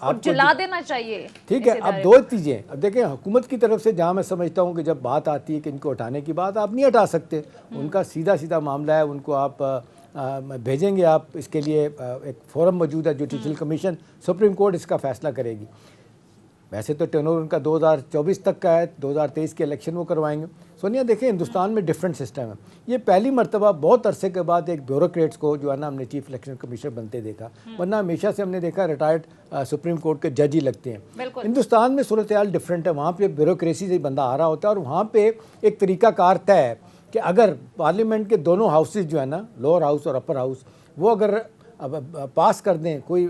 آپ جلا دینا چاہیے. ٹھیک ہے, اب دو چیزیں, اب دیکھیں حکومت کی طرف سے جہاں میں سمجھتا ہوں کہ جب بات آتی ہے کہ ان کو ہٹانے کی بات, آپ نہیں ہٹا سکتے, ان کا سیدھا معاملہ ہے, ان کو آپ بھیجیں گے, آپ اس کے لیے ایک فورم موجود ہے جوڈیشل کمیشن, سپریم کورٹ اس کا فیصلہ کرے گی. ویسے تو ٹرن اوور ان کا 2024 تک کا ہے, 2023 کے الیکشن وہ کروائیں گے. سونیا دیکھیں ہندوستان میں ڈیفرنٹ سسٹم ہے. یہ پہلی مرتبہ بہت عرصے کے بعد ایک بیوروکریٹس کو جو ہے نا ہم نے چیف الیکشن کمیشنر بنتے دیکھا, ورنہ ہمیشہ سے ہم نے دیکھا ریٹائرڈ سپریم کورٹ کے جج ہی لگتے ہیں. ہندوستان میں صورتحال ڈیفرنٹ ہے, وہاں پہ بیوروکریسی سے بندہ آ رہا ہوتا ہے, اور وہاں پہ ایک طریقہ کار طے ہے کہ اگر پارلیمنٹ کے دونوں ہاؤسز جو ہے نا, لوور ہاؤس اور اپر ہاؤس, وہ اگر پاس کر دیں, کوئی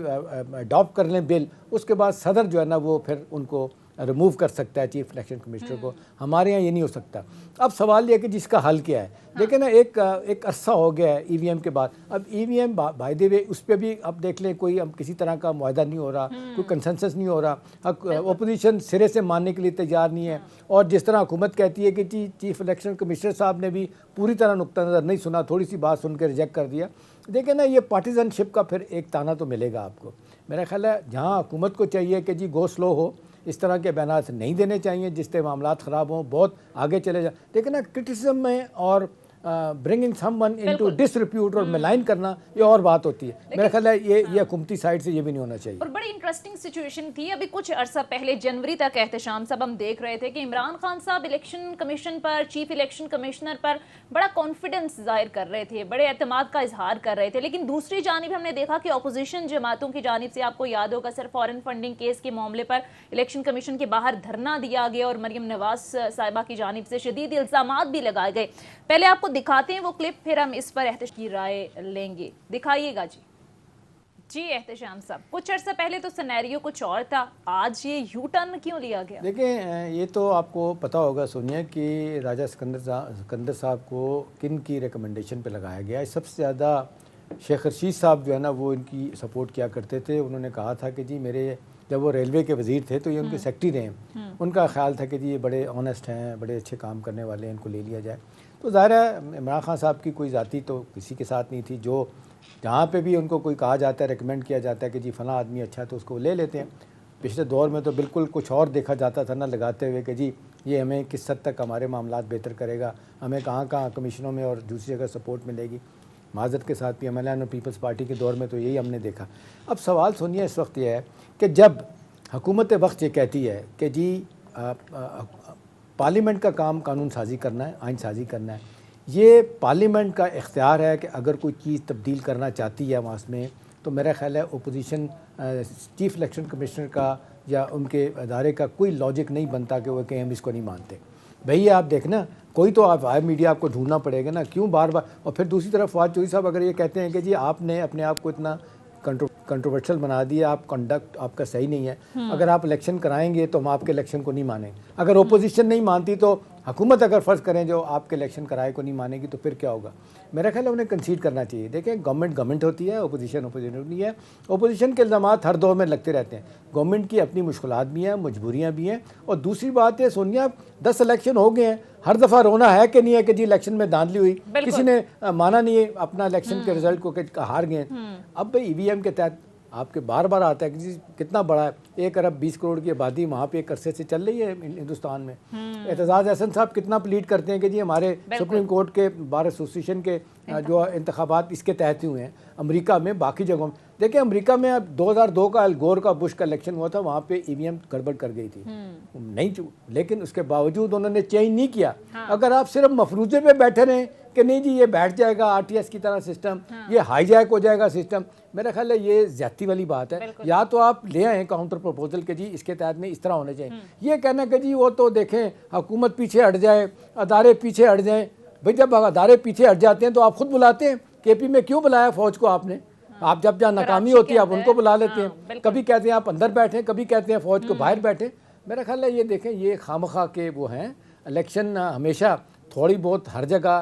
اڈاپٹ کر لیں بل, اس کے بعد صدر جو ہے نا وہ پھر ان کو ریموو کر سکتا ہے چیف الیکشن کمشنر کو. ہمارے یہاں یہ نہیں ہو سکتا. اب سوال یہ کہ جس کا حل کیا ہے, دیکھیں نا ایک عرصہ ہو گیا ہے ای وی ایم کے بعد. اب ای وی ایم بائی دی وے اس پہ بھی اب دیکھ لیں کوئی کسی طرح کا معاہدہ نہیں ہو رہا, کوئی کنسنسس نہیں ہو رہا, اپوزیشن سرے سے ماننے کے لیے تیار نہیں ہے. اور جس طرح حکومت کہتی ہے کہ چیف الیکشن کمشنر صاحب نے بھی پوری طرح نقطہ نظر نہیں سنا, تھوڑی سی بات سن کے ریجیکٹ کر دیا. دیکھیں نا یہ پارٹیزن شپ کا پھر ایک تانا تو ملے گا آپ کو. میرا خیال ہے جہاں حکومت کو چاہیے کہ جی گو سلو ہو, اس طرح کے بیانات نہیں دینے چاہیے جس سے معاملات خراب ہوں, بہت آگے چلے جائیں. لیکن نا کرٹیسزم میں اور برنگنگ سم ون انٹو ڈس ریپیوٹ اور ملائن کرنا یہ اور بات ہوتی ہے. میرا خیال ہے یہ حکومتی سائڈ سے یہ بھی نہیں ہونا چاہیے. اور بڑی انٹرسٹنگ سچویشن تھی ابھی کچھ عرصہ پہلے جنوری تک احتشام صاحب ہم دیکھ رہے تھے کہ عمران خان صاحب الیکشن کمیشن پر, چیف الیکشن کمشنر پر بڑا کانفیڈنس ظاہر کر رہے تھے, بڑے اعتماد کا اظہار کر رہے تھے. لیکن دوسری جانب ہم نے دیکھا کہ اپوزیشن جماعتوں کی جانب سے, آپ کو یاد ہوگا سر فارن فنڈنگ کیس کے معاملے پر الیکشن کمیشن کے باہر دھرنا دیا گیا اور مریم نواز صاحبہ کی جانب سے شدید الزامات بھی لگائے گئے. پہلے آپ کو دکھاتے ہیں وہ کلپ, پھر ہم اس پر احتشام کی رائے لیں گے. دکھائیے گا جی احتشام صاحب, کچھ عرصہ پہلے تو سینیریو کچھ اور تھا, آج یہ یو ٹرن کیوں لیا گیا؟ دیکھیں یہ تو آپ کو پتہ ہوگا سونیا کہ راجہ سکندر صاحب کو کن کی ریکمنڈیشن پہ لگایا گیا. سب سے زیادہ شیخ رشید صاحب جو ہے نا وہ ان کی سپورٹ کیا کرتے تھے. انہوں نے کہا تھا کہ جی میرے جب وہ ریلوے کے وزیر تھے تو یہ ان کے سیکٹری رہے ہیں, ان کا خیال تھا کہ جی یہ بڑے آنیسٹ ہیں, بڑے اچھے کام کرنے والے ہیں, ان کو لے لیا جائے. تو ظاہر ہے عمران خان صاحب کی کوئی ذاتی تو کسی کے ساتھ نہیں تھی, جو جہاں پہ بھی ان کو کوئی کہا جاتا ہے, ریکمینڈ کیا جاتا ہے کہ جی فلاں آدمی اچھا ہے تو اس کو لے لیتے ہیں. پچھلے دور میں تو بالکل کچھ اور دیکھا جاتا تھا نا لگاتے ہوئے کہ جی یہ ہمیں کس حد تک ہمارے معاملات بہتر کرے گا, ہمیں کہاں کہاں کمیشنوں میں اور دوسری جگہ سپورٹ ملے گی. معذرت کے ساتھ پی ایم ایل این اور پیپلز پارٹی کے دور میں تو یہی ہم نے دیکھا. اب سوال سنیے اس وقت یہ ہے کہ جب حکومت وقت یہ کہتی ہے کہ جی پارلیمنٹ کا کام قانون سازی کرنا ہے, آئین سازی کرنا ہے, یہ پارلیمنٹ کا اختیار ہے کہ اگر کوئی چیز تبدیل کرنا چاہتی ہے وہاں میں, تو میرا خیال ہے اپوزیشن چیف الیکشن کمشنر کا یا ان کے ادارے کا کوئی لاجک نہیں بنتا کہ وہ کہیں ہم اس کو نہیں مانتے. بھئی آپ دیکھنا کوئی تو آپ میڈیا آپ کو ڈھونڈنا پڑے گا نا, کیوں بار بار. اور پھر دوسری طرف فواد چودھری صاحب اگر یہ کہتے ہیں کہ جی آپ نے اپنے آپ کو اتنا کنٹروورشل بنا دیا, آپ کنڈکٹ آپ کا صحیح نہیں ہے, اگر آپ الیکشن کرائیں گے تو ہم آپ کے الیکشن کو نہیں مانیں. اگر اپوزیشن نہیں مانتی تو حکومت اگر فرض کریں جو آپ کے الیکشن کرائے کو نہیں مانے گی تو پھر کیا ہوگا. میرا خیال ہے انہیں کنسیڈ کرنا چاہیے. دیکھیں گورنمنٹ ہوتی ہے, اپوزیشن ہوتی ہے. اپوزیشن کے الزامات ہر دور میں لگتے رہتے ہیں. گورنمنٹ کی اپنی مشکلات بھی ہیں, مجبوریاں بھی ہیں. اور دوسری بات ہے سونیا 10 الیکشن ہو گئے ہیں, ہر دفعہ رونا ہے کہ نہیں ہے کہ جی الیکشن میں دھاندلی ہوئی, کسی نے مانا نہیں ہے اپنا الیکشن کے رزلٹ کو کہ ہار گئے. اب بھائی ای وی ایم کے تحت آپ کے بار بار آتا ہے کہ جی کتنا بڑا ہے, 1 ارب 20 کروڑ کی آبادی وہاں پہ ایک عرصے سے چل رہی ہے ہندوستان میں. اعتزاز احسن صاحب کتنا پلیڈ کرتے ہیں کہ جی ہمارے سپریم کورٹ کے بار ایسوسیشن کے جو انتخابات اس کے تحت ہوئے ہیں امریکہ میں, باقی جگہوں میں. دیکھیں امریکہ میں اب 2002 کا الگور کا بش کا الیکشن ہوا تھا, وہاں پہ ای وی ایم گڑبڑ کر گئی تھی نہیں, لیکن اس کے باوجود انہوں نے چینج نہیں کیا. اگر آپ صرف مفروضے پہ بیٹھے رہیں کہ نہیں جی یہ بیٹھ جائے گا آر ٹی ایس کی طرح سسٹم, یہ ہائی جیک ہو جائے گا سسٹم, میرا خیال ہے یہ زیادتی والی بات ہے. یا تو آپ لے آئیں کاؤنٹر پروپوزل کہ جی اس کے تحت میں اس طرح ہونے چاہیے. یہ کہنا کہ جی وہ تو دیکھیں حکومت پیچھے ہٹ جائے, ادارے پیچھے ہٹ جائیں. بھئی جب ادارے پیچھے ہٹ جاتے ہیں تو آپ خود بلاتے ہیں. کے پی میں کیوں بلایا فوج کو آپ نے؟ آپ جب جہاں ناکامی ہوتی ہے آپ ان کو بلا لیتے ہیں. کبھی کہتے ہیں آپ اندر بیٹھیں, کبھی کہتے ہیں فوج کو باہر بیٹھیں. میرا خیال ہے یہ دیکھیں یہ خامخواہ کے وہ ہیں. الیکشن ہمیشہ تھوڑی بہت ہر جگہ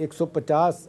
150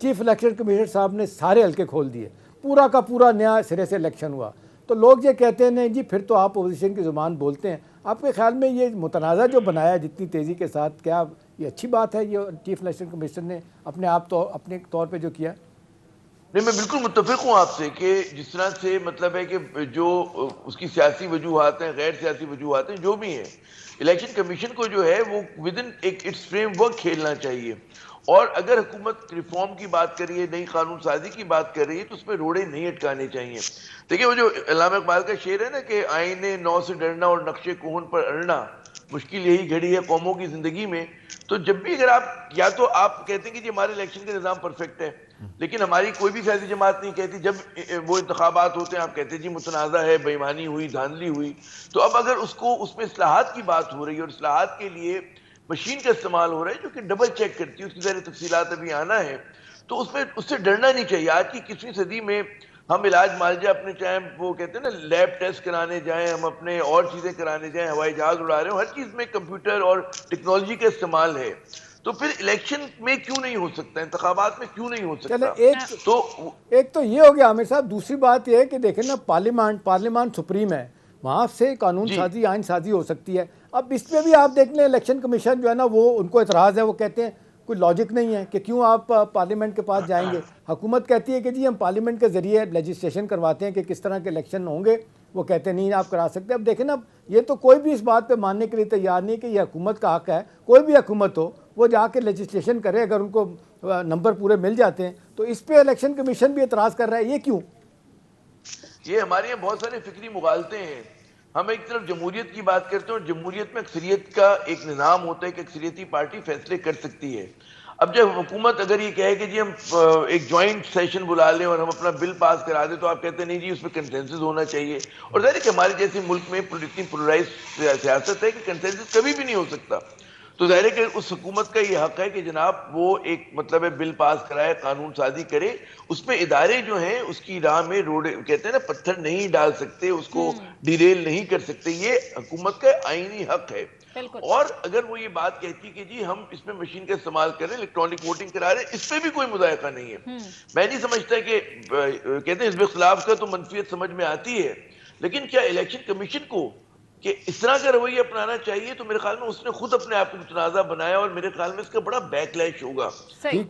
چیف الیکشن کمیشنر صاحب نے سارے حلقے کھول دیے, پورا کا پورا نیا سرے سے الیکشن ہوا. تو لوگ یہ کہتے ہیں نہیں جی پھر تو آپ اپوزیشن کی زبان بولتے ہیں. آپ کے خیال میں یہ متنازع جو بنایا جتنی تیزی کے ساتھ, کیا یہ اچھی بات ہے یہ چیف الیکشن کمیشن نے اپنے طور پہ جو کیا؟ نہیں, میں بالکل متفق ہوں آپ سے کہ جس طرح سے مطلب ہے کہ جو اس کی سیاسی وجوہات ہیں, غیر سیاسی وجوہات ہیں, جو بھی ہیں, الیکشن کمیشن کو جو ہے وہ ودن ایک اٹس فریم ورک کھیلنا چاہیے. اور اگر حکومت ریفارم کی بات کر رہی ہے, نئی قانون سازی کی بات کر رہی ہے, تو اس میں روڑے نہیں اٹکانے چاہیے. دیکھیں وہ جو علامہ اقبال کا شعر ہے نا کہ آئینے نو سے ڈرنا اور نقش کوہن پر اڑنا, مشکل یہی گھڑی ہے قوموں کی زندگی میں. تو جب بھی اگر آپ یا تو آپ کہتے ہیں کہ جی ہمارے الیکشن کا نظام پرفیکٹ ہے, لیکن ہماری کوئی بھی سیاسی جماعت نہیں کہتی, جب وہ انتخابات ہوتے ہیں آپ کہتے ہیں جی متنازع ہے, بے ایمانی ہوئی, دھاندلی ہوئی. تو اب اگر اس میں اصلاحات کی بات ہو رہی ہے اور اصلاحات کے لیے مشین کا استعمال ہو رہا ہے جو کہ ڈبل چیک کرتی ہے, اس کی ذرا تفصیلات ابھی آنا ہے, تو اس سے ڈرنا نہیں چاہیے. آج کی 21ویں صدی میں ہم علاج معالجہ اپنے چاہے وہ کہتے ہیں نا لیب ٹیسٹ کرانے جائیں, ہم اپنے اور چیزیں کرانے جائیں, ہوائی جہاز اڑا رہے ہوں, ہر چیز میں کمپیوٹر اور ٹیکنالوجی کا استعمال ہے. تو پھر الیکشن میں کیوں نہیں ہو سکتا, انتخابات میں کیوں نہیں ہو سکتا؟ ایک تو یہ ہو گیا عامر صاحب. دوسری بات یہ ہے کہ دیکھیں نا پارلیمان سپریم ہے, وہاں سے قانون سازی آئین سازی ہو سکتی ہے. اب اس پہ بھی آپ دیکھ لیں الیکشن کمیشن جو ہے نا وہ ان کو اعتراض ہے, وہ کہتے ہیں کوئی لاجک نہیں ہے کہ کیوں آپ پارلیمنٹ کے پاس جائیں گے. حکومت کہتی ہے کہ جی ہم پارلیمنٹ کے ذریعے لیجسلیشن کرواتے ہیں کہ کس طرح کے الیکشن ہوں گے, وہ کہتے ہیں نہیں آپ کرا سکتے. اب دیکھیں نا یہ تو کوئی بھی اس بات پہ ماننے کے لیے تیار نہیں کہ یہ حکومت کا حق ہے. کوئی بھی حکومت ہو وہ جا کے لیجسلیشن کرے, اگر ان کو نمبر پورے مل جاتے ہیں. تو اس پہ الیکشن کمیشن بھی اعتراض کر رہا ہے, یہ کیوں؟ یہ ہمارے یہاں بہت سارے فکری مغالطے ہیں. ہم ایک طرف جمہوریت کی بات کرتے ہیں, اور جمہوریت میں اکثریت کا ایک نظام ہوتا ہے کہ اکثریتی پارٹی فیصلے کر سکتی ہے. اب جب حکومت اگر یہ کہے کہ جی ہم ایک جوائنٹ سیشن بلا لیں اور ہم اپنا بل پاس کرا دیں, تو آپ کہتے ہیں نہیں جی اس میں کنسنسس ہونا چاہیے. اور ظاہر ہے کہ ہمارے جیسے ملک میں اتنی پولرائز سیاست ہے کہ کنسنسس کبھی بھی نہیں ہو سکتا. تو ظاہر ہے کہ اس حکومت کا یہ حق ہے کہ جناب وہ ایک مطلب ہے بل پاس کرائے, قانون سازی کرے. اس میں ادارے جو ہیں اس کی راہ میں روڈ کہتے ہیں نا پتھر نہیں ڈال سکتے, اس کو ڈیریل نہیں کر سکتے. یہ حکومت کا آئینی حق ہے. اور اگر وہ یہ بات کہتی کہ جی ہم اس میں مشین کا استعمال کریں, الیکٹرانک ووٹنگ کرا رہے ہیں, اس پہ بھی کوئی مذائقہ نہیں ہے. میں نہیں سمجھتا کہ کہتے ہیں حزب اختلاف کا تو منفیت سمجھ میں آتی ہے, لیکن کیا الیکشن کمیشن کو کہ اس طرح کا رویہ اپنانا چاہیے؟ تو میرے خیال میں اس نے خود اپنے آپ کو متنازع بنایا, اور میرے خیال میں اس کا بڑا بیک لیش ہوگا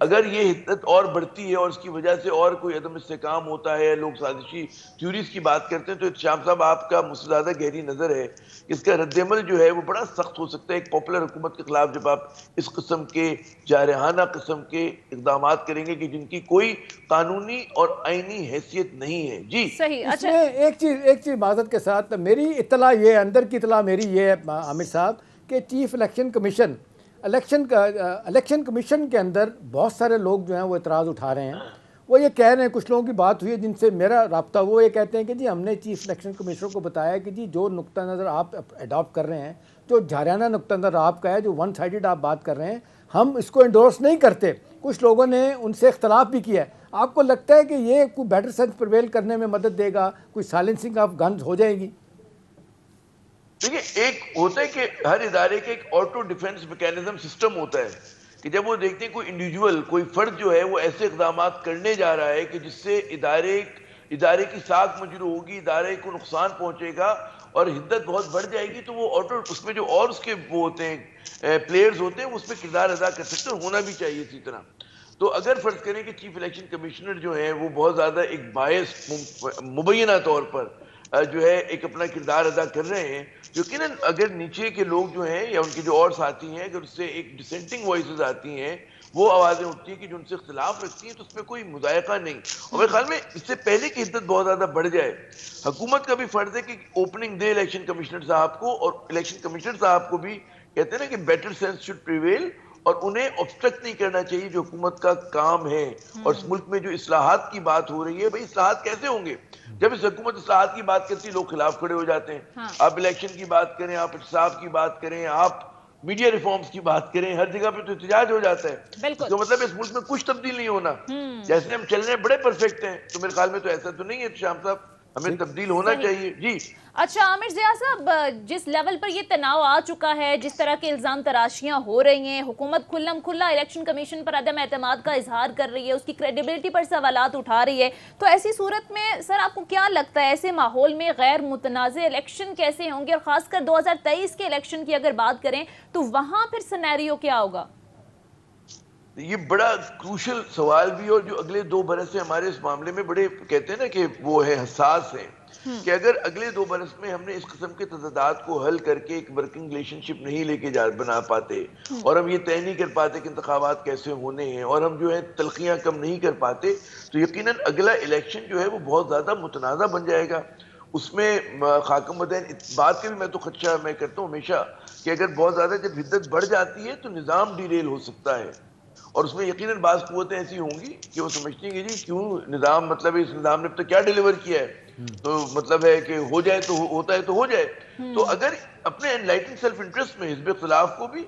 اگر یہ حدت اور بڑھتی ہے اور اس کی وجہ سے اور کوئی عدم استحکام ہوتا ہے. لوگ سازشی تھیوریز کی بات کرتے ہیں, تو شام صاحب آپ کا مجھ سے زیادہ گہری نظر ہے, اس کا رد عمل جو ہے وہ بڑا سخت ہو سکتا ہے ایک پاپولر حکومت کے خلاف, جب آپ اس قسم کے جارحانہ قسم کے اقدامات کریں گے کہ جن کی کوئی قانونی اور آئینی حیثیت نہیں ہے. جی اس میں ایک چیز معذرت کے ساتھ میری اطلاع یہ اندر کی اطلاع میری یہ ہے عامر صاحب کہ چیف الیکشن کمیشن کے اندر بہت سارے لوگ جو ہیں وہ اعتراض اٹھا رہے ہیں. وہ یہ کہہ رہے ہیں, کچھ لوگوں کی بات ہوئی ہے جن سے میرا رابطہ, وہ یہ کہتے ہیں کہ جی ہم نے چیف الیکشن کمیشنر کو بتایا کہ جی جو نقطہ نظر آپ اڈاپٹ کر رہے ہیں, جو جارحانہ نقطہ نظر آپ کا ہے, جو ون سائیڈڈ آپ بات کر رہے ہیں, ہم اس کو انڈورس نہیں کرتے. کچھ لوگوں نے ان سے اختلاف بھی کیا ہے. آپ کو لگتا ہے کہ یہ کوئی بیٹر سینس پرویل کرنے میں مدد دے گا, کوئی سائلنسنگ آف گنز ہو جائے گی؟ دیکھیں ایک ہوتا ہے کہ ہر ادارے کے ایک آٹو ڈیفنس میکینزم سسٹم ہوتا ہے کہ جب وہ دیکھتے ہیں کوئی انڈیویجول, کوئی فرد جو ہے وہ ایسے اقدامات کرنے جا رہا ہے کہ جس سے ادارے کی ساکھ مجروح ہوگی, ادارے کو نقصان پہنچے گا اور حدت بہت بڑھ جائے گی, تو وہ آٹو اس میں جو اور اس کے وہ ہوتے ہیں پلیئرز ہوتے ہیں, وہ اس پہ کردار ادا کر سکتے ہیں, ہونا بھی چاہیے اسی طرح. تو اگر فرض کریں کہ چیف الیکشن کمشنر جو ہیں وہ بہت زیادہ ایک باعث مبینہ طور پر جو ہے ایک اپنا کردار ادا کر رہے ہیں, یقیناً اگر نیچے کے لوگ جو ہیں یا ان کے جو اور ساتھی ہیں, اگر اس سے ایک ڈسینٹنگ وائسز آتی ہیں, وہ آوازیں اٹھتی ہیں کہ جو ان سے اختلاف رکھتی ہیں, تو اس میں کوئی مذائقہ نہیں. اور میرے خیال میں اس سے پہلے کہ حدت بہت زیادہ بڑھ جائے, حکومت کا بھی فرض ہے کہ اوپننگ دے الیکشن کمشنر صاحب کو, اور الیکشن کمشنر صاحب کو بھی کہتے ہیں نا کہ بیٹر سینس شوڈ پریویل, اور انہیں obstruct نہیں کرنا چاہیے جو حکومت کا کام ہے. اور اس ملک میں جو اصلاحات کی بات ہو رہی ہے, بھئی اصلاحات کیسے ہوں گے؟ جب اس حکومت اصلاحات کی بات کرتی ہے لوگ خلاف کھڑے ہو جاتے ہیں. آپ الیکشن کی بات کریں, آپ احتساب کی بات کریں, آپ میڈیا ریفارمز کی بات کریں, ہر جگہ پہ تو احتجاج ہو جاتا ہے. تو مطلب اس ملک میں کچھ تبدیل نہیں ہونا, جیسے ہم چل رہے ہیں بڑے پرفیکٹ ہیں. تو میرے خیال میں تو ایسا تو نہیں ہے شام صاحب. ہمیں تبدیل ہونا چاہیے. جی اچھا عامر ضیاء صاحب، جس لیول پر یہ تناؤ آ چکا ہے، جس طرح کے الزام تراشیاں ہو رہی ہیں، حکومت کھلم کھلا الیکشن کمیشن پر عدم اعتماد کا اظہار کر رہی ہے، اس کی کریڈیبلٹی پر سوالات اٹھا رہی ہے، تو ایسی صورت میں سر آپ کو کیا لگتا ہے ایسے ماحول میں غیر متنازع الیکشن کیسے ہوں گے؟ اور خاص کر 2023 کے الیکشن کی اگر بات کریں تو وہاں پھر سینیریو کیا ہوگا؟ یہ بڑا کروشل سوال بھی، اور جو اگلے 2 برس سے ہمارے اس معاملے میں بڑے کہتے ہیں نا کہ وہ ہے حساس ہیں، کہ اگر اگلے 2 برس میں ہم نے اس قسم کے تضادات کو حل کر کے ایک ورکنگ ریلیشن شپ نہیں لے کے بنا پاتے، اور ہم یہ طے نہیں کر پاتے کہ انتخابات کیسے ہونے ہیں، اور ہم جو ہے تلخیاں کم نہیں کر پاتے، تو یقیناً اگلا الیکشن جو ہے وہ بہت زیادہ متنازع بن جائے گا. اس میں خاکم مدین بات کے بھی میں تو خدشہ میں کرتا ہوں ہمیشہ کہ اگر بہت زیادہ جب حدت بڑھ جاتی ہے تو نظام ڈیریل ہو سکتا ہے، اور اس میں یقیناً بعض قوتیں ایسی ہوں گی کہ وہ سمجھتی ہیں کہ جی کیوں نظام، مطلب اس نظام نے اب تک کیا ڈیلیور کیا ہے، تو مطلب ہے کہ ہو جائے تو ہوتا ہے تو ہو جائے. تو اگر اپنے انلائٹنگ سیلف انٹرسٹ میں حزب اختلاف کو بھی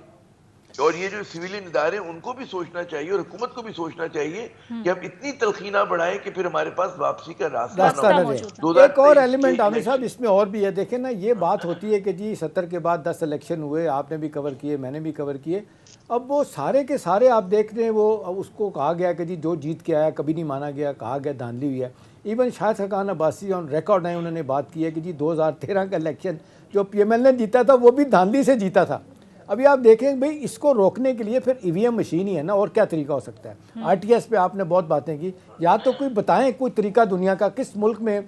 اور یہ جو سویلین ادارے ان کو بھی سوچنا چاہیے، اور حکومت کو بھی سوچنا چاہیے کہ ہم اتنی تلخی نہ بڑھائیں کہ پھر ہمارے پاس واپسی کا راستہ راستہ نہ نہ ہو. دے. ایک اور ایلیمنٹ عامر صاحب اس میں اور بھی ہے، دیکھیں نا، یہ بات ہوتی ہے کہ جی 70 کے بعد 10 الیکشن ہوئے، آپ نے بھی کور کیے، میں نے بھی کور کیے، اب وہ سارے کے سارے آپ دیکھ رہے ہیں، وہ اس کو کہا گیا کہ جی جو جیت کے آیا کبھی نہیں مانا گیا، کہا گیا دھاندلی ہوئی ہے. Even Shahid Khaqan Abbasi on record ہیں، انہوں نے بات کی ہے کہ جی 2013 کا الیکشن جو پی ایم ایل نے جیتا تھا وہ بھی دھاندلی سے جیتا تھا. ابھی آپ دیکھیں بھئی اس کو روکنے کے لیے پھر ای وی ایم مشین ہی ہے نا، اور کیا طریقہ ہو سکتا ہے؟ آر ٹی ایس پہ آپ نے بہت باتیں کی، یا تو کوئی بتائیں کوئی طریقہ دنیا کا، کس ملک میں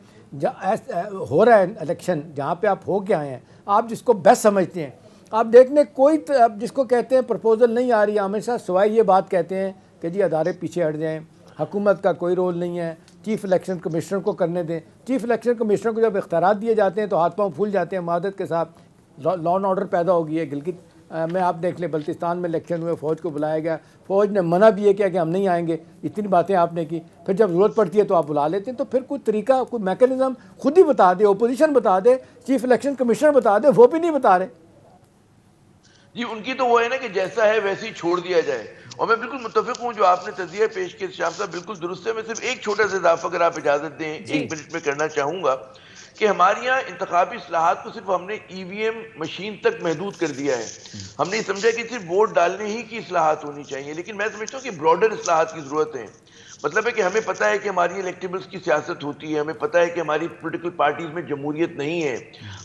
ہو رہا ہے الیکشن جہاں پہ آپ ہو کے آئے ہیں، آپ جس کو بیسٹ سمجھتے ہیں، آپ دیکھنے کوئی جس کو کہتے ہیں پرپوزل نہیں آ رہی عامر صاحب، سوائے یہ بات کہتے ہیں کہ جی ادارے پیچھے ہٹ جائیں، حکومت کا کوئی رول نہیں ہے، چیف الیکشن کمشنر کو کرنے دیں. چیف الیکشن کمشنر کو جب اختیارات دیے جاتے ہیں تو ہاتھ پاؤں پھول جاتے ہیں، معذرت کے ساتھ لا اینڈ آرڈر پیدا ہو گئی ہے. گلگت میں آپ دیکھ لیں بلتستان میں الیکشن ہوئے، فوج کو بلایا گیا، فوج نے منع بھی یہ کیا کہ ہم نہیں آئیں گے، اتنی باتیں آپ نے کی، پھر جب ضرورت پڑتی ہے تو آپ بلا لیتے ہیں. تو پھر کوئی طریقہ، کوئی میکانزم خود ہی بتا دے، اپوزیشن بتا دے، چیف الیکشن کمشنر بتا دے، وہ بھی نہیں بتا رہے. جی ان کی تو وہ ہے نا کہ جیسا ہے ویسے ہی چھوڑ دیا جائے، اور میں بالکل متفق ہوں جو آپ نے تجزیہ پیش کیا شاہ صاحب، بالکل درست ہے. میں صرف ایک چھوٹا سا اضافہ اگر آپ اجازت دیں 1 منٹ میں کرنا چاہوں گا کہ ہمارے یہاں انتخابی اصلاحات کو صرف ہم نے ای وی ایم مشین تک محدود کر دیا ہے. ہم نے سمجھا کہ صرف ووٹ ڈالنے ہی کی اصلاحات ہونی چاہیے، لیکن میں سمجھتا ہوں کہ براڈر اصلاحات کی ضرورت ہے. مطلب ہے کہ ہمیں پتہ ہے کہ ہماری الیکٹیبلز کی سیاست ہوتی ہے، ہمیں پتہ ہے کہ ہماری پولیٹیکل پارٹیز میں جمہوریت نہیں ہے،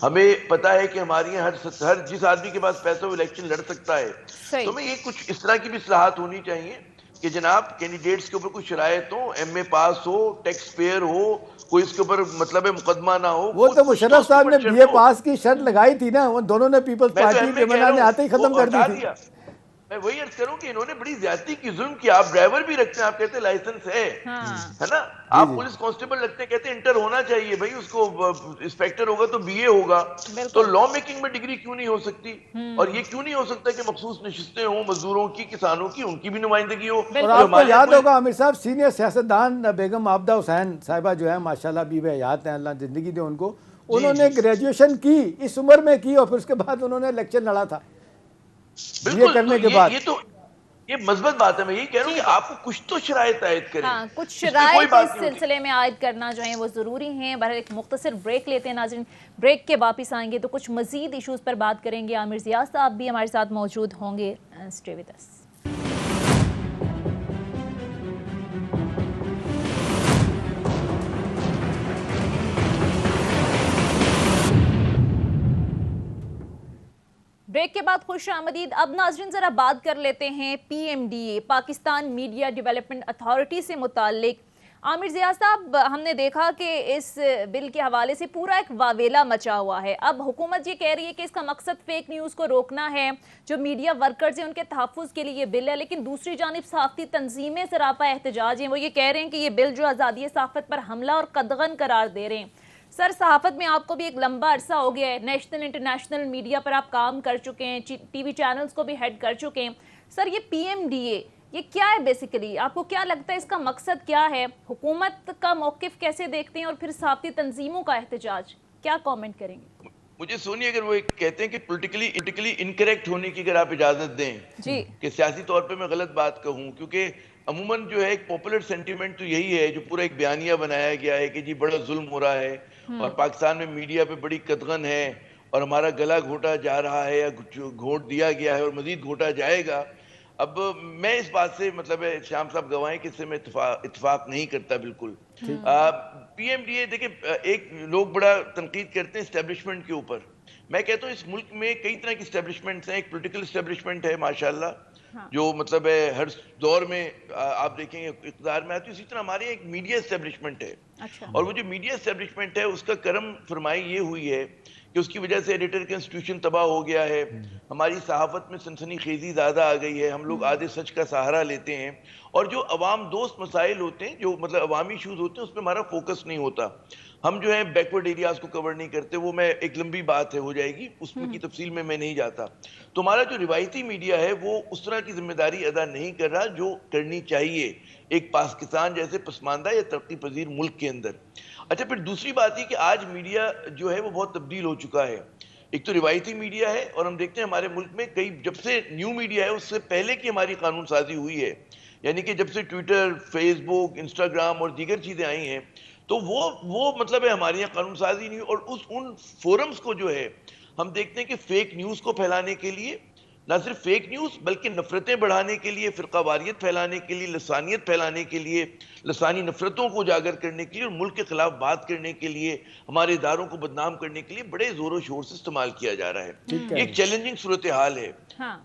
ہمیں پتہ ہے کہ ہماری ہر جس آدمی کے پاس پیسہ وہ الیکشن لڑ سکتا ہے. تو ہمیں یہ کچھ اس طرح کی بھی اصلاحات ہونی چاہیے کہ جناب کینڈیڈیٹس کے اوپر کچھ شرائط ہو، ایم اے پاس ہو، ٹیکس پیئر ہو، کوئی اس کے اوپر مطلب مقدمہ نہ ہو. وہ تو مشرف صاحب نے بی اے پاس کی شرط لگائی تھی نا، وہ دونوں نے پیپلز پارٹی کے بنانے آتے ہی ختم کر دی تھی. میں وہی عرض کروں کہ انہوں نے بڑی زیادتی کی، ظلم کیا. آپ ڈرائیور بھی رکھتے ہیں، آپ کہتے ہیں لائسنس ہے نا، آپ پولیس کانسٹیبل رکھتے ہیں، کہتے ہیں انٹر ہونا چاہیے، بھائی اس کو انسپیکٹر ہوگا تو بی اے ہوگا. تو لا میکنگ میں ڈگری کیوں نہیں ہو سکتی؟ اور یہ کیوں نہیں ہو سکتا کہ مخصوص نشستیں ہوں مزدوروں کی، کسانوں کی، ان کی بھی نمائندگی ہو؟ اور آپ کو یاد ہوگا عامر صاحب سینئر سیاستدان بیگم عابدہ حسین صاحبہ جو ہے ماشاءاللہ بھی حیات ہیں، اللہ زندگی دے ان کو، انہوں نے گریجویشن کی اس عمر میں کی، اور پھر اس کے بعد انہوں نے الیکشن لڑا تھا بالکل کرنے کے بعد. یہ مثبت بات ہے. میں یہی کہہ رہا ہوں کہ آپ کو کچھ تو شرائط عائد کریں. ہاں کچھ شرائط اس سلسلے میں عائد کرنا جو ہیں وہ ضروری ہیں. بہرحال ایک مختصر بریک لیتے ہیں ناظرین، بریک کے واپس آئیں گے تو کچھ مزید ایشوز پر بات کریں گے. عامر ضیاء صاحب بھی ہمارے ساتھ موجود ہوں گے. Stay with us. بریک کے بعد خوش آمدید. اب ناظرین ذرا بات کر لیتے ہیں P M D A, Pakistan media development authority سے متعلق. عامر ضیاء صاحب، ہم نے دیکھا کہ اس بل کے حوالے سے پورا ایک واویلا مچا ہوا ہے. اب حکومت یہ کہہ رہی ہے کہ اس کا مقصد فیک نیوز کو روکنا ہے، جو میڈیا ورکرز ہیں ان کے تحفظ کے لیے یہ بل ہے، لیکن دوسری جانب صحافتی تنظیمیں سراپا احتجاج ہیں. وہ یہ کہہ رہے ہیں کہ یہ بل جو آزادی صحافت پر حملہ اور قدغن قرار دے رہے ہیں. سر، صحافت میں آپ کو بھی ایک لمبا عرصہ ہو گیا ہے، نیشنل انٹرنیشنل میڈیا پر آپ کام کر چکے ہیں، ٹی وی چینلز کو بھی ہیڈ کر چکے ہیں. سر، یہ پی ایم ڈی اے یہ کیا ہے بیسیکلی؟ آپ کو کیا لگتا ہے اس کا مقصد کیا ہے؟ حکومت کا موقف کیسے دیکھتے ہیں، اور پھر صحافتی تنظیموں کا احتجاج کیا کامنٹ کریں گے؟ مجھے سونی اگر وہ کہتے ہیں کہ پولیٹیکلی انکریکٹ ہونے کی اگر آپ اجازت دیں کہ سیاسی طور پہ میں غلط بات کہوں، کیونکہ عموماً جو ہے ایک پاپولر سینٹیمنٹ تو یہی ہے جو پورا ایک بیانیہ بنایا گیا ہے کہ جی بڑا ظلم ہو رہا ہے، اور پاکستان میں میڈیا پہ بڑی قدغن ہے اور ہمارا گلا گھونٹا جا رہا ہے یا گھونٹ دیا گیا ہے اور مزید گھونٹا جائے گا. اب میں اس بات سے مطلب ہے شام صاحب گواہیں کہ اس سے میں اتفاق نہیں کرتا بالکل. پی ایم ڈی اے دیکھیں ایک لوگ بڑا تنقید کرتے ہیں اسٹیبلشمنٹ کے اوپر. میں کہتا ہوں اس ملک میں کئی طرح کی اسٹیبلشمنٹس ہیں. ایک پولیٹیکل اسٹیبلشمنٹ ہے ماشاءاللہ جو مطلب ہے ہر دور میں آپ دیکھیں گے اقتدار میں آتی ہے. اسی طرح ہمارے ایک میڈیا اسٹیبلشمنٹ ہے اور وہ جو میڈیا اسٹیبلشمنٹ ہے اس کا کرم فرمائی یہ ہوئی ہے کہ اس کی وجہ سے ایڈیٹر کا انسٹیٹیوشن تباہ ہو گیا ہے. ہماری صحافت میں سنسنی خیزی زیادہ آ گئی ہے. ہم لوگ آدھے سچ کا سہارا لیتے ہیں اور جو عوام دوست مسائل ہوتے ہیں جو مطلب عوامی ایشوز ہوتے ہیں اس پہ ہمارا فوکس نہیں ہوتا. ہم جو ہیں بیکورڈ ایریاز کو کور نہیں کرتے. وہ میں ایک لمبی بات ہے ہو جائے گی اس کی تفصیل میں نہیں جاتا. تو ہمارا جو روایتی میڈیا ہے وہ اس طرح کی ذمہ داری ادا نہیں کر رہا جو کرنی چاہیے ایک پاکستان جیسے پسماندہ یا ترقی پذیر ملک کے اندر. اچھا پھر دوسری بات یہ کہ آج میڈیا جو ہے وہ بہت تبدیل ہو چکا ہے. ایک تو روایتی میڈیا ہے اور ہم دیکھتے ہیں ہمارے ملک میں کئی جب سے نیو میڈیا ہے اس سے پہلے کی ہماری قانون سازی ہوئی ہے. یعنی کہ جب سے ٹویٹر فیس بک انسٹاگرام اور دیگر چیزیں آئی ہیں تو وہ مطلب ہے ہمارے یہاں قانون سازی نہیں. اور ان فورمز کو جو ہے ہم دیکھتے ہیں کہ فیک نیوز کو پھیلانے کے لیے نہ صرف فیک نیوز بلکہ نفرتیں بڑھانے کے لیے فرقہ واریت پھیلانے کے لیے لسانیت پھیلانے کے لیے لسانی نفرتوں کو اجاگر کرنے کے لیے اور ملک کے خلاف بات کرنے کے لیے ہمارے اداروں کو بدنام کرنے کے لیے بڑے زور و شور سے استعمال کیا جا رہا ہے. ایک چیلنجنگ صورتحال ہے.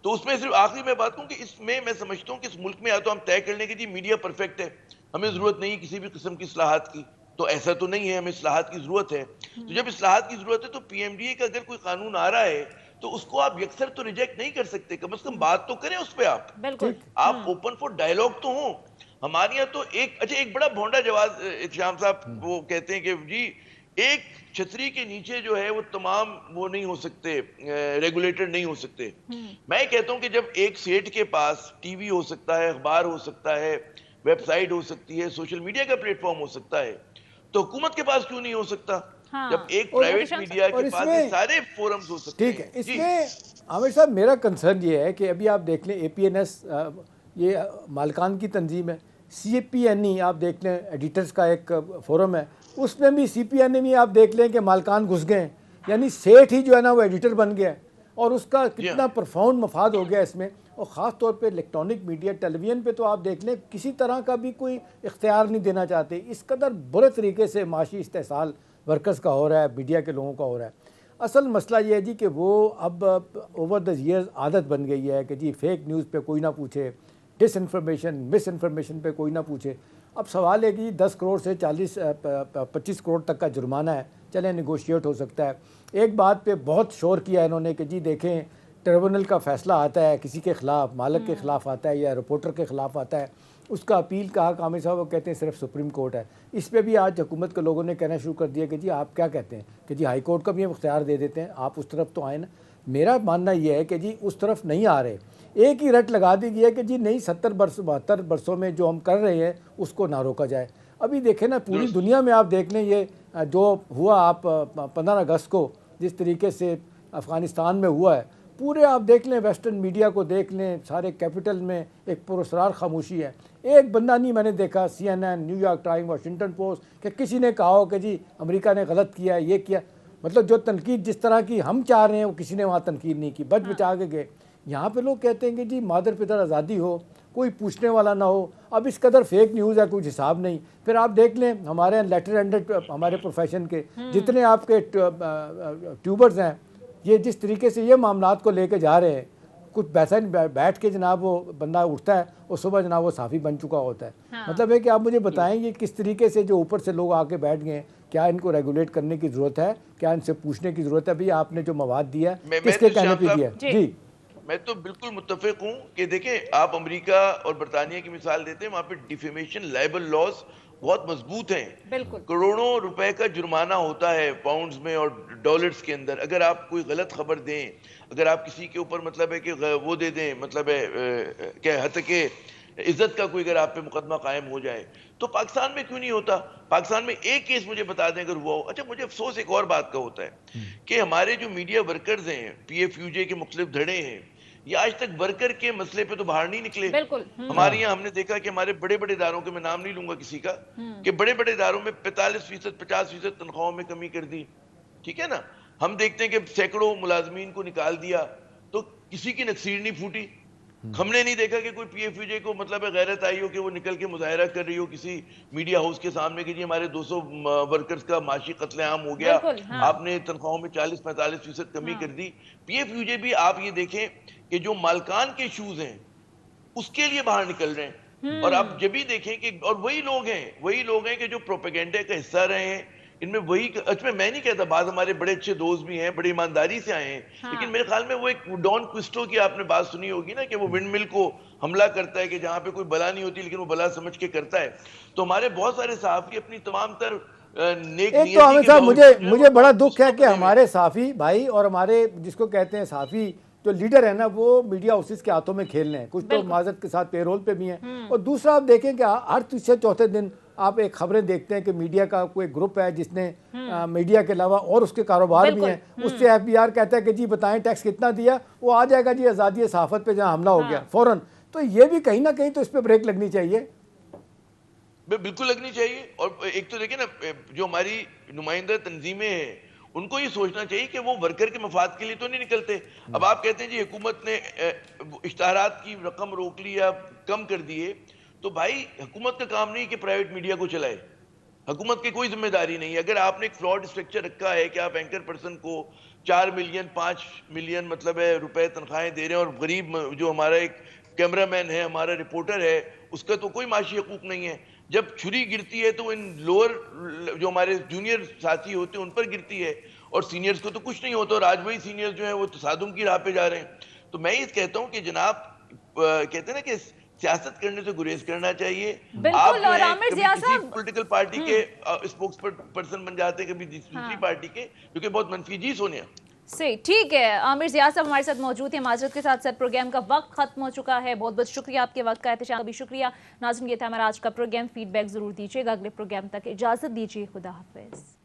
تو اس میں صرف آخری میں بات کروں کہ اس میں سمجھتا ہوں کہ اس ملک میں یا تو ہم طے کر لیں کہ جی میڈیا پرفیکٹ ہے ہمیں ضرورت نہیں کسی بھی قسم کی اصلاحات کی. تو ایسا تو نہیں ہے ہمیں اصلاحات کی ضرورت ہے. تو جب اصلاحات کی ضرورت ہے تو پی ایم ڈی اے کا اگر کوئی قانون آ رہا ہے تو اس کو آپ یکسر تو ریجیکٹ نہیں کر سکتے. کم از کم بات تو کریں اس پہ. آپ اوپن فور ڈائیلاگ تو ہوں. ہمارے یہاں تو ایک بڑا بھونڈا جواز شام صاحب وہ کہتے ہیں کہ جی ایک چھتری کے نیچے جو ہے وہ تمام وہ نہیں ہو سکتے ریگولیٹر نہیں ہو سکتے. میں کہتا ہوں کہ جب ایک سیٹ کے پاس ٹی وی ہو سکتا ہے اخبار ہو سکتا ہے ویب سائٹ ہو سکتی ہے سوشل میڈیا کا پلیٹ فارم ہو سکتا ہے تو حکومت کے پاس کیوں نہیں ہو سکتا جب ایک پرائیویٹ میڈیا کے پاس سارے فورمز ہو سکتے ہیں. ٹھیک ہے. اس میں عامر صاحب میرا کنسرن یہ ہے کہ ابھی آپ دیکھ لیں اے پی این ایس یہ مالکان کی تنظیم ہے. سی پی این ای آپ دیکھ لیں ایڈیٹرز کا ایک فورم ہے اس میں بھی سی پی این ای میں آپ دیکھ لیں کہ مالکان گھس گئے ہیں. یعنی سیٹ ہی جو ہے نا وہ ایڈیٹر بن گیا ہے اور اس کا کتنا پرفاؤنڈ مفاد ہو گیا اس میں. اور خاص طور پہ الیکٹرانک میڈیا ٹیلی ویژن پہ تو آپ دیکھ لیں کسی طرح کا بھی کوئی اختیار نہیں دینا چاہتے. اس قدر برے طریقے سے معاشی استحصال ورکرز کا ہو رہا ہے میڈیا کے لوگوں کا ہو رہا ہے. اصل مسئلہ یہ ہے جی کہ وہ اب اوور دا ایئرز عادت بن گئی ہے کہ جی فیک نیوز پہ کوئی نہ پوچھے ڈس انفارمیشن مس انفارمیشن پہ کوئی نہ پوچھے. اب سوال ہے کہ 10 کروڑ سے 25 کروڑ تک کا جرمانہ ہے چلیں نیگوشیٹ ہو سکتا ہے. ایک بات پہ بہت شور کیا انہوں نے کہ جی دیکھیں ٹریبونل کا فیصلہ آتا ہے کسی کے خلاف مالک کے خلاف آتا ہے یا رپورٹر کے خلاف آتا ہے اس کا اپیل کا حق عامر صاحب وہ کہتے ہیں صرف سپریم کورٹ ہے. اس پہ بھی آج حکومت کے لوگوں نے کہنا شروع کر دیا کہ جی آپ کیا کہتے ہیں کہ جی ہائی کورٹ کا بھی ہم اختیار دے دیتے ہیں آپ اس طرف تو آئیں نا. میرا ماننا یہ ہے کہ جی اس طرف نہیں آ رہے. ایک ہی رٹ لگا دی گئی ہے کہ جی نہیں 72 برسوں میں جو ہم کر رہے ہیں اس کو نہ روکا جائے. ابھی دیکھیں نا پوری دنیا میں آپ دیکھ لیں یہ جو ہوا آپ 15 اگست کو جس طریقے سے افغانستان میں ہوا ہے پورے آپ دیکھ لیں ویسٹرن میڈیا کو دیکھ لیں سارے کیپٹل میں ایک پراسرار خاموشی ہے. ایک بندہ نہیں میں نے دیکھا C N N New York Times Washington Post کہ کسی نے کہا ہو کہ جی امریکہ نے غلط کیا ہے یہ کیا. مطلب جو تنقید جس طرح کی ہم چاہ رہے ہیں وہ کسی نے وہاں تنقید نہیں کی بچ بچا کے گئے. یہاں پہ لوگ کہتے ہیں کہ جی مادر پدر آزادی ہو کوئی پوچھنے والا نہ ہو. اب اس قدر فیک نیوز ہے کچھ حساب نہیں. پھر آپ دیکھ لیں ہمارے یہاں لیٹر ہینڈڈ ہمارے پروفیشن کے جتنے آپ کے ٹیوبرز ہیں یہ جس طریقے سے یہ معاملات کو لے کے جا رہے ہیں کچھ ویسا بیٹھ کے جناب وہ بندہ اٹھتا ہے اور صبح جناب وہ صحافی بن چکا ہوتا ہے. مطلب ہے کہ آپ مجھے بتائیں یہ کس طریقے سے جو اوپر سے لوگ آ کے بیٹھ گئے ہیں کیا ان کو ریگولیٹ کرنے کی ضرورت ہے کیا ان سے پوچھنے کی ضرورت ہے بھئی آپ نے جو مواد دیا ہے کس کے کہنے پہ دیا ہے. جی میں تو بالکل متفق ہوں کہ دیکھیں آپ امریکہ اور برطانیہ کی مثال دیتے ہیں وہاں پہ ڈیفیمیشن لائبل لاز بہت مضبوط ہیں. کروڑوں روپے کا جرمانہ ہوتا ہے پاؤنڈز میں اور ڈالرز کے اندر اگر آپ کوئی غلط خبر دیں اگر آپ کسی کے اوپر مطلب ہے کہ وہ دے دیں مطلب ہے کہ حتی کہ عزت کا کوئی اگر آپ پہ مقدمہ قائم ہو جائے. تو پاکستان میں کیوں نہیں ہوتا؟ پاکستان میں ایک کیس مجھے بتا دیں اگر ہوا ہو. اچھا مجھے افسوس ایک اور بات کا ہوتا ہے کہ ہمارے جو میڈیا ورکرز ہیں پی ایف یو جے کے مختلف دھڑے ہیں یہ آج تک ورکر کے مسئلے پہ تو باہر نہیں نکلے. بالکل. ہمارے یہاں ہم نے دیکھا کہ ہمارے بڑے بڑے اداروں کے, میں نام نہیں لوں گا کسی کا, کہ بڑے بڑے اداروں میں 45% 50% تنخواہوں میں کمی کر دی. ٹھیک ہے نا. ہم دیکھتے ہیں کہ سینکڑوں ملازمین کو نکال دیا تو کسی کی نکسیر نہیں پھوٹی. ہم نے نہیں دیکھا کہ کوئی پی ایف یو جے کو مطلب غیرت آئی ہو کہ وہ نکل کے مظاہرہ کر رہی ہو کسی میڈیا ہاؤس کے سامنے کہ جی ہمارے 200 ورکرز کا معاشی قتل عام ہو گیا, آپ نے تنخواہوں میں 40-45% کمی کر دی. پی ایف یو جے بھی آپ یہ دیکھیں کہ جو مالکان کے ایشوز ہیں اس کے لیے باہر نکل رہے ہیں. اور آپ جب بھی دیکھیں کہ اور وہی لوگ ہیں کہ جو پروپیگنڈے کا حصہ رہے ہیں. ان میں وہی, میں نہیں کہتا, بعض ہمارے بڑے اچھے دوست بھی ہیں, بڑی ایمانداری سے آئے ہیں, لیکن میرے خیال میں وہ ایک ڈان کوسٹو کی آپ نے بات سنی ہوگی نا, کہ وہ ونڈ مل کو حملہ کرتا ہے کہ جہاں پہ کوئی بلا نہیں ہوتی لیکن وہ بلا سمجھ کے کرتا ہے. تو ہمارے بہت سارے صحافی اپنی تمام تر نیک نیتی تو عامر صاحب مجھے بڑا دکھ ہے کہ ہمارے صحافی بھائی اور ہمارے جس کو کہتے ہیں صحافی جو لیڈر ہے نا, وہ میڈیا ہاؤسز کے ہاتھوں میں کھیل رہے ہیں. کچھ تو معذرت کے ساتھ پے رول پہ بھی ہیں, اور دوسرا آپ دیکھیں کہ ہر تیسرے چوتھے دن آپ ایک خبریں دیکھتے ہیں کہ میڈیا کا کوئی گروپ ہے جس نے میڈیا کے علاوہ اور اس کے کاروبار بھی ہیں, اس سے ایف بی آر کہتا ہے کہ جی بتائیں ٹیکس کتنا دیا, وہ آ جائے گا جی آزادی صحافت پہ جہاں حملہ ہو گیا فوراً. تو یہ بھی کہیں نہ کہیں تو اس پہ بریک لگنی چاہیے. بالکل لگنی چاہیے. اور ایک تو دیکھیں نا, جو ہماری نمائندہ تنظیمیں ہیں ان کو یہ سوچنا چاہیے کہ وہ ورکر کے مفاد کے لیے تو نہیں نکلتے. اب آپ کہتے ہیں جی حکومت نے اشتہارات کی رقم روک لی یا کم کر دیے, تو بھائی حکومت کا کام نہیں کہ پرائیویٹ میڈیا کو چلائے. حکومت کی کوئی ذمہ داری نہیں ہے. اگر آپ نے ایک فلاڈ اسٹرکچر رکھا ہے کہ آپ اینکر پرسن کو 4 ملین 5 ملین مطلب ہے روپے تنخواہیں دے رہے ہیں, اور غریب جو ہمارا ایک کیمرہ مین ہے, ہمارا رپورٹر ہے, اس کا تو کوئی معاشی حقوق نہیں ہے. جب چھری گرتی ہے تو ان لوور جو ہمارے جونیئر ساتھی ہوتے ہیں ان پر گرتی ہے, اور سینئرز کو تو کچھ نہیں ہوتا, اور آج وہی سینئرز جو ہیں وہ تصادم کی راہ پہ جا رہے ہیں. تو میں یہ کہتا ہوں کہ جناب کہتے ہیں نا کہ سیاست کرنے سے گریز کرنا چاہیے. آپ جو ہیں کبھی کسی پولیٹیکل پارٹی کے اسپوکس پرسن بن جاتے ہیں, کبھی دوسری پارٹی کے, جو کہ بہت منفی جی سونیا. صحیح, ٹھیک ہے. عامر ضیاء صاحب ہمارے ساتھ موجود ہیں. معذرت کے ساتھ سر پروگرام کا وقت ختم ہو چکا ہے. بہت بہت شکریہ آپ کے وقت کا. احتشام کا بھی شکریہ. ناظرین یہ تھا ہمارا آج کا پروگرام. فیڈ بیک ضرور دیجیے گا. اگلے پروگرام تک اجازت دیجیے. خدا حافظ.